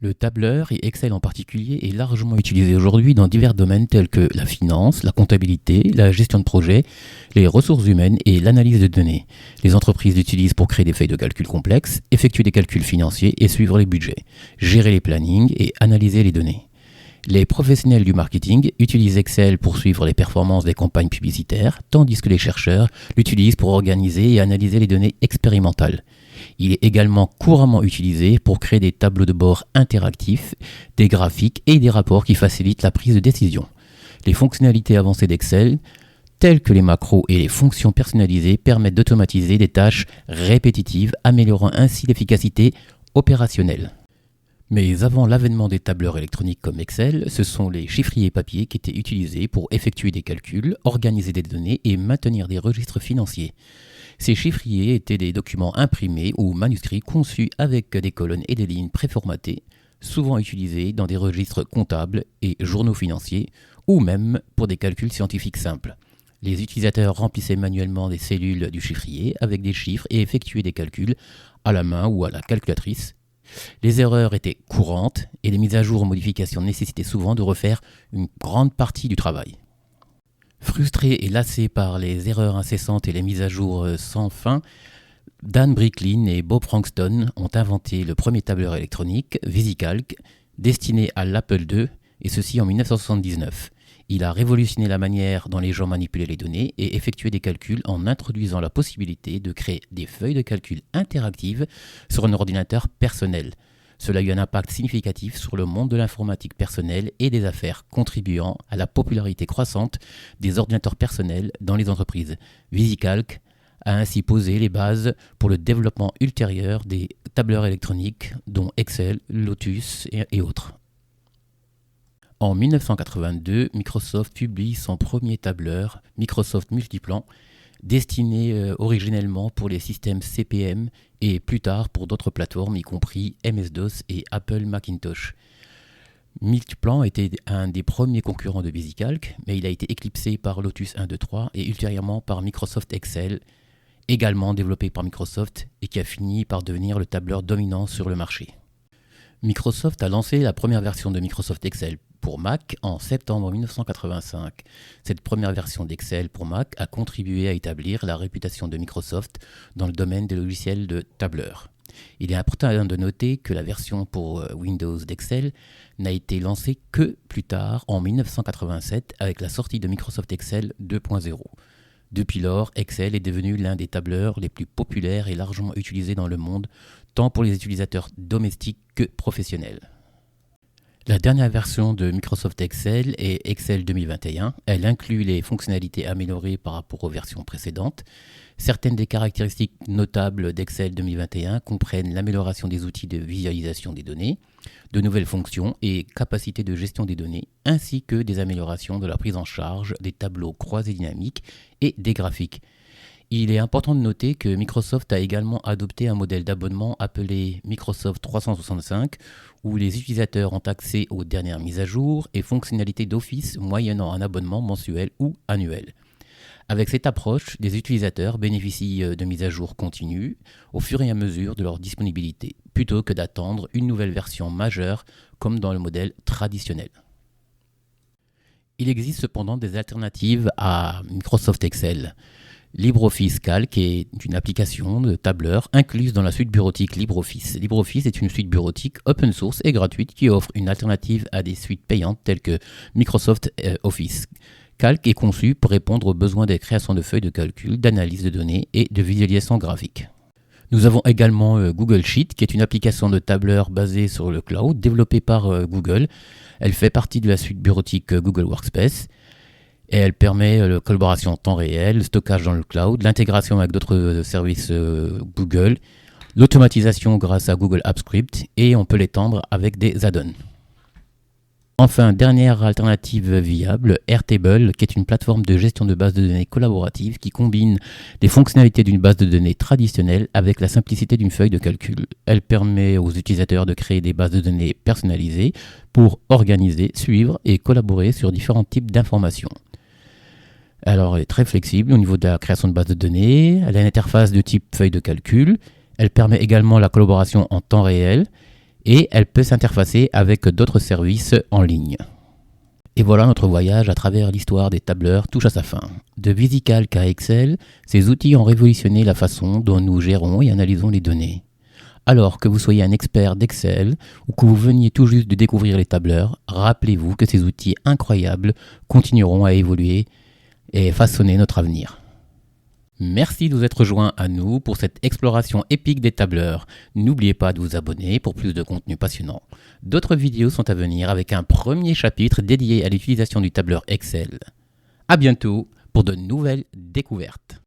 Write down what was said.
Le tableur, et Excel en particulier, est largement utilisé aujourd'hui dans divers domaines tels que la finance, la comptabilité, la gestion de projet, les ressources humaines et l'analyse de données. Les entreprises l'utilisent pour créer des feuilles de calcul complexes, effectuer des calculs financiers et suivre les budgets, gérer les plannings et analyser les données. Les professionnels du marketing utilisent Excel pour suivre les performances des campagnes publicitaires, tandis que les chercheurs l'utilisent pour organiser et analyser les données expérimentales. Il est également couramment utilisé pour créer des tableaux de bord interactifs, des graphiques et des rapports qui facilitent la prise de décision. Les fonctionnalités avancées d'Excel, telles que les macros et les fonctions personnalisées, permettent d'automatiser des tâches répétitives, améliorant ainsi l'efficacité opérationnelle. Mais avant l'avènement des tableurs électroniques comme Excel, ce sont les chiffriers papier qui étaient utilisés pour effectuer des calculs, organiser des données et maintenir des registres financiers. Ces chiffriers étaient des documents imprimés ou manuscrits conçus avec des colonnes et des lignes préformatées, souvent utilisés dans des registres comptables et journaux financiers, ou même pour des calculs scientifiques simples. Les utilisateurs remplissaient manuellement des cellules du chiffrier avec des chiffres et effectuaient des calculs à la main ou à la calculatrice. Les erreurs étaient courantes et les mises à jour ou modifications nécessitaient souvent de refaire une grande partie du travail. Frustrés et lassés par les erreurs incessantes et les mises à jour sans fin, Dan Bricklin et Bob Frankston ont inventé le premier tableur électronique, VisiCalc, destiné à l'Apple II, et ceci en 1979. Il a révolutionné la manière dont les gens manipulaient les données et effectuaient des calculs en introduisant la possibilité de créer des feuilles de calcul interactives sur un ordinateur personnel. Cela a eu un impact significatif sur le monde de l'informatique personnelle et des affaires, contribuant à la popularité croissante des ordinateurs personnels dans les entreprises. VisiCalc a ainsi posé les bases pour le développement ultérieur des tableurs électroniques, dont Excel, Lotus et autres. En 1982, Microsoft publie son premier tableur, Microsoft Multiplan, destiné originellement pour les systèmes CP/M et plus tard pour d'autres plateformes, y compris MS-DOS et Apple Macintosh. Multiplan était un des premiers concurrents de VisiCalc, mais il a été éclipsé par Lotus 1.2.3 et ultérieurement par Microsoft Excel, également développé par Microsoft et qui a fini par devenir le tableur dominant sur le marché. Microsoft a lancé la première version de Microsoft Excel pour Mac en septembre 1985. Cette première version d'Excel pour Mac a contribué à établir la réputation de Microsoft dans le domaine des logiciels de tableur. Il est important de noter que la version pour Windows d'Excel n'a été lancée que plus tard, en 1987, avec la sortie de Microsoft Excel 2.0. Depuis lors, Excel est devenu l'un des tableurs les plus populaires et largement utilisés dans le monde, tant pour les utilisateurs domestiques que professionnels. La dernière version de Microsoft Excel est Excel 2021. Elle inclut les fonctionnalités améliorées par rapport aux versions précédentes. Certaines des caractéristiques notables d'Excel 2021 comprennent l'amélioration des outils de visualisation des données, de nouvelles fonctions et capacités de gestion des données, ainsi que des améliorations de la prise en charge des tableaux croisés dynamiques et des graphiques. Il est important de noter que Microsoft a également adopté un modèle d'abonnement appelé Microsoft 365, où les utilisateurs ont accès aux dernières mises à jour et fonctionnalités d'Office moyennant un abonnement mensuel ou annuel. Avec cette approche, les utilisateurs bénéficient de mises à jour continues au fur et à mesure de leur disponibilité, plutôt que d'attendre une nouvelle version majeure comme dans le modèle traditionnel. Il existe cependant des alternatives à Microsoft Excel. LibreOffice Calc est une application de tableur incluse dans la suite bureautique LibreOffice. LibreOffice est une suite bureautique open source et gratuite qui offre une alternative à des suites payantes telles que Microsoft Office. Calc est conçu pour répondre aux besoins des créations de feuilles de calcul, d'analyse de données et de visualisation graphique. Nous avons également Google Sheet, qui est une application de tableur basée sur le cloud, développée par Google. Elle fait partie de la suite bureautique Google Workspace. Et elle permet la collaboration en temps réel, le stockage dans le cloud, l'intégration avec d'autres services Google, l'automatisation grâce à Google Apps Script et on peut l'étendre avec des add-ons. Enfin, dernière alternative viable, Airtable, qui est une plateforme de gestion de bases de données collaborative qui combine les fonctionnalités d'une base de données traditionnelle avec la simplicité d'une feuille de calcul. Elle permet aux utilisateurs de créer des bases de données personnalisées pour organiser, suivre et collaborer sur différents types d'informations. Alors, elle est très flexible au niveau de la création de bases de données. Elle a une interface de type feuille de calcul. Elle permet également la collaboration en temps réel. et elle peut s'interfacer avec d'autres services en ligne. Et voilà, notre voyage à travers l'histoire des tableurs touche à sa fin. De VisiCalc à Excel, ces outils ont révolutionné la façon dont nous gérons et analysons les données. Alors que vous soyez un expert d'Excel ou que vous veniez tout juste de découvrir les tableurs, rappelez-vous que ces outils incroyables continueront à évoluer et façonner notre avenir. Merci de vous être joints à nous pour cette exploration épique des tableurs. N'oubliez pas de vous abonner pour plus de contenu passionnant. D'autres vidéos sont à venir avec un premier chapitre dédié à l'utilisation du tableur Excel. À bientôt pour de nouvelles découvertes.